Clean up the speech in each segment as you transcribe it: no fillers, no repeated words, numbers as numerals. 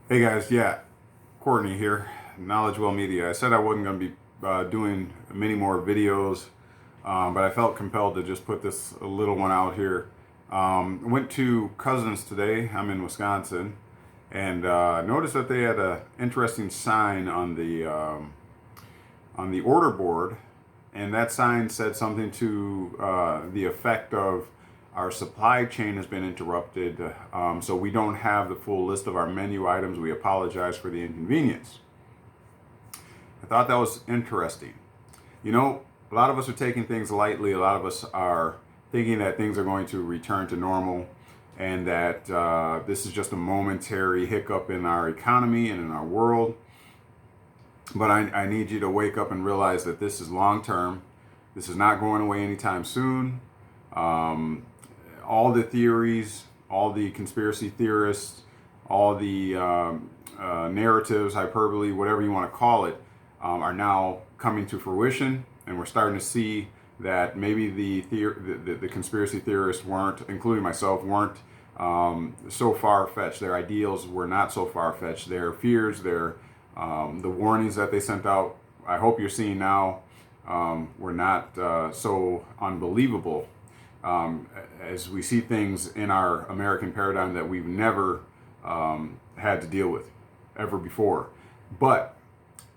Hey guys, yeah, Courtney here, Knowledge Well Media. I said I wasn't going to be doing many more videos, but I felt compelled to just put this little one out here. I went to Cousins today. I'm in Wisconsin, and noticed that they had an interesting sign on the order board, and that sign said something to the effect of our supply chain has been interrupted, so we don't have the full list of our menu items. We apologize for the inconvenience. I thought that was interesting. You know, a lot of us are taking things lightly. A lot of us are thinking that things are going to return to normal and that this is just a momentary hiccup in our economy and in our world. But I need you to wake up and realize that this is long term. This is not going away anytime soon. Um, all the theories, all the conspiracy theorists, all the narratives, hyperbole, whatever you want to call it, are now coming to fruition, and we're starting to see that maybe the conspiracy theorists weren't, including myself, weren't so far fetched. Their ideals were not so far fetched. Their fears, the warnings that they sent out, I hope you're seeing now, were not so unbelievable as we see things in our American paradigm that we've never had to deal with ever before. But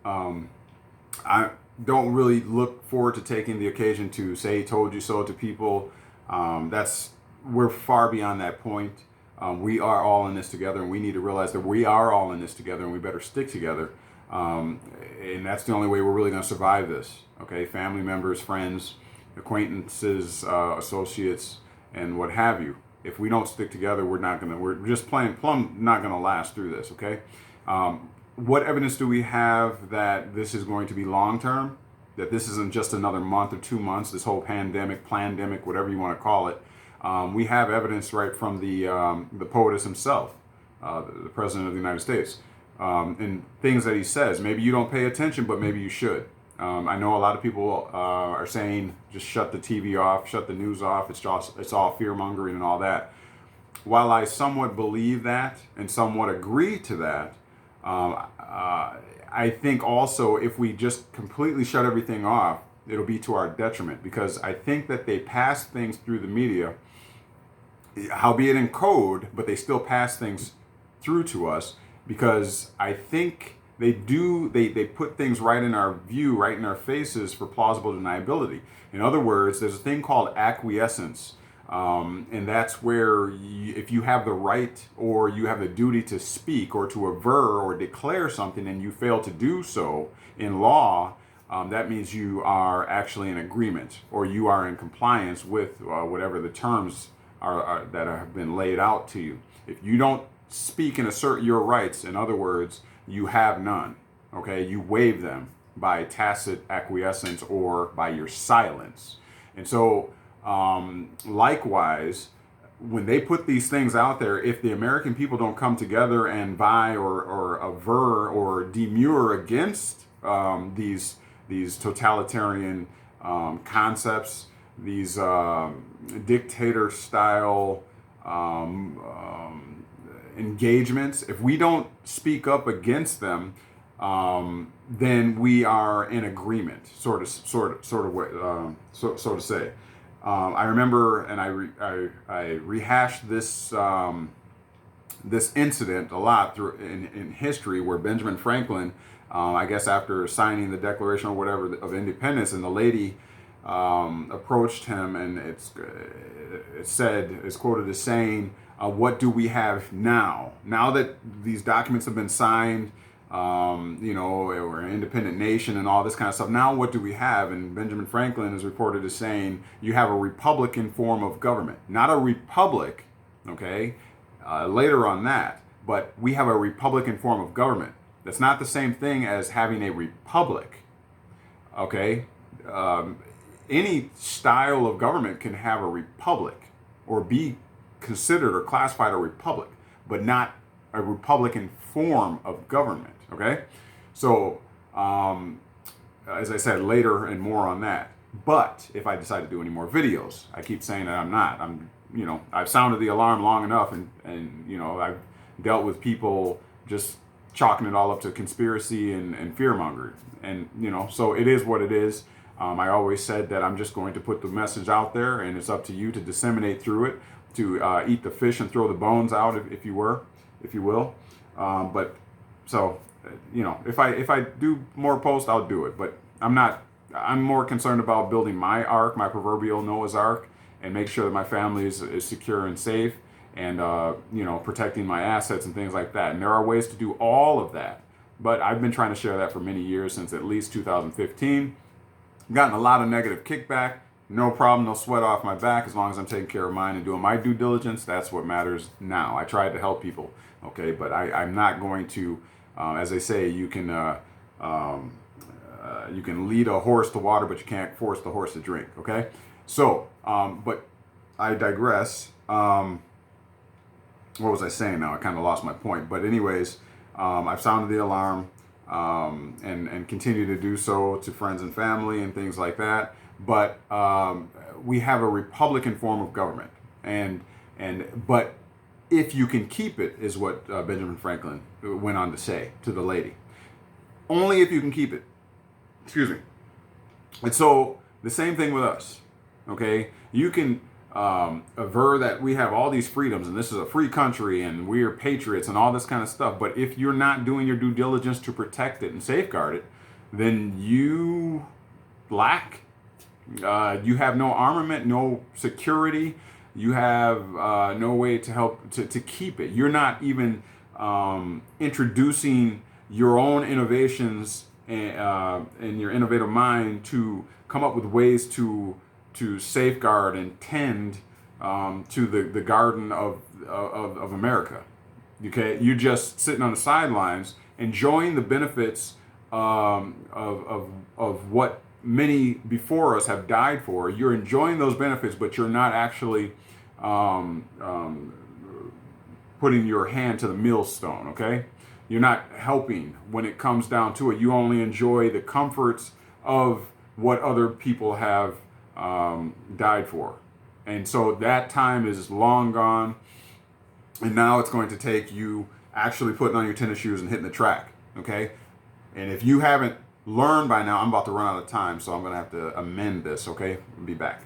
I don't really look forward to taking the occasion to say "told you so" to people. We're far beyond that point. We are all in this together, and we need to realize that we are all in this together, and we better stick together. And that's the only way we're really going to survive this. Okay, family members, friends, acquaintances, associates, and what have you. If we don't stick together, we're just plain plumb not gonna last through this. Okay. What evidence do we have that this is going to be long term? That this isn't just another month or 2 months? This whole pandemic, whatever you want to call it. We have evidence right from the POTUS himself, the President of the United States, and things that he says. Maybe you don't pay attention, but maybe you should. I know a lot of people are saying just shut the TV off, shut the news off. It's all fear mongering and all that. While I somewhat believe that and somewhat agree to that, I think also if we just completely shut everything off, it'll be to our detriment, because I think that they pass things through the media, howbeit in code, but they still pass things through to us because I think they put things right in our view, right in our faces for plausible deniability. In other words, there's a thing called acquiescence. And that's where if you have the right or you have the duty to speak or to aver or declare something and you fail to do so in law, that means you are actually in agreement or you are in compliance with whatever the terms are that have been laid out to you. If you don't speak and assert your rights, in other words, you have none. Okay, you waive them by tacit acquiescence or by your silence. And so, likewise, when they put these things out there, if the American people don't come together and vie or aver or demur against these totalitarian concepts, these dictator style engagements, if we don't speak up against them, then we are in agreement, sort of, so to say. I remember, and I rehashed this incident a lot through in history, where Benjamin Franklin, I guess after signing the Declaration or whatever of Independence, and the lady approached him, and it's quoted as saying, "What do we have now? Now that these documents have been signed, we're an independent nation and all this kind of stuff. Now what do we have?" And Benjamin Franklin is reported as saying, "You have a republican form of government, not a republic." Okay, later on that, but we have a republican form of government. That's not the same thing as having a republic. Okay, any style of government can have a republic or be considered or classified a republic, but not a republican form of government. Okay, so as I said, later and more on that. But if I decide to do any more videos, I keep saying that I'm not. I've sounded the alarm long enough, and I've dealt with people just chalking it all up to conspiracy and fear mongering. And, so it is what it is. I always said that I'm just going to put the message out there, and it's up to you to disseminate through it, to eat the fish and throw the bones out, if you will. But so, if I do more posts, I'll do it. But I'm more concerned about building my ark, my proverbial Noah's Ark, and make sure that my family is secure and safe, and protecting my assets and things like that. And there are ways to do all of that. But I've been trying to share that for many years, since at least 2015. Gotten a lot of negative kickback. No problem, no sweat off my back, as long as I'm taking care of mine and doing my due diligence. That's what matters now. I tried to help people, okay, but I'm not going to, as they say, you can lead a horse to water, but you can't force the horse to drink, okay? So, but I digress. What was I saying now? I kind of lost my point. But anyways, I've sounded the alarm, and continue to do so to friends and family and things like that. But we have a Republican form of government, but if you can keep it, is what Benjamin Franklin went on to say to the lady. Only if you can keep it. Excuse me. And so the same thing with us. Okay, you can aver that we have all these freedoms and this is a free country and we're patriots and all this kind of stuff. But if you're not doing your due diligence to protect it and safeguard it, then you lack. You have no armament, no security. You have no way to help to keep it. You're not even introducing your own innovations and your innovative mind to come up with ways to safeguard and tend to the garden of America. Okay, you're just sitting on the sidelines enjoying the benefits of what many before us have died for. You're enjoying those benefits, but you're not actually putting your hand to the millstone, okay? You're not helping when it comes down to it. You only enjoy the comforts of what other people have died for. And so that time is long gone. And now it's going to take you actually putting on your tennis shoes and hitting the track, okay? And if you haven't learned by now, I'm about to run out of time, so I'm going to have to amend this, okay? I'll be back.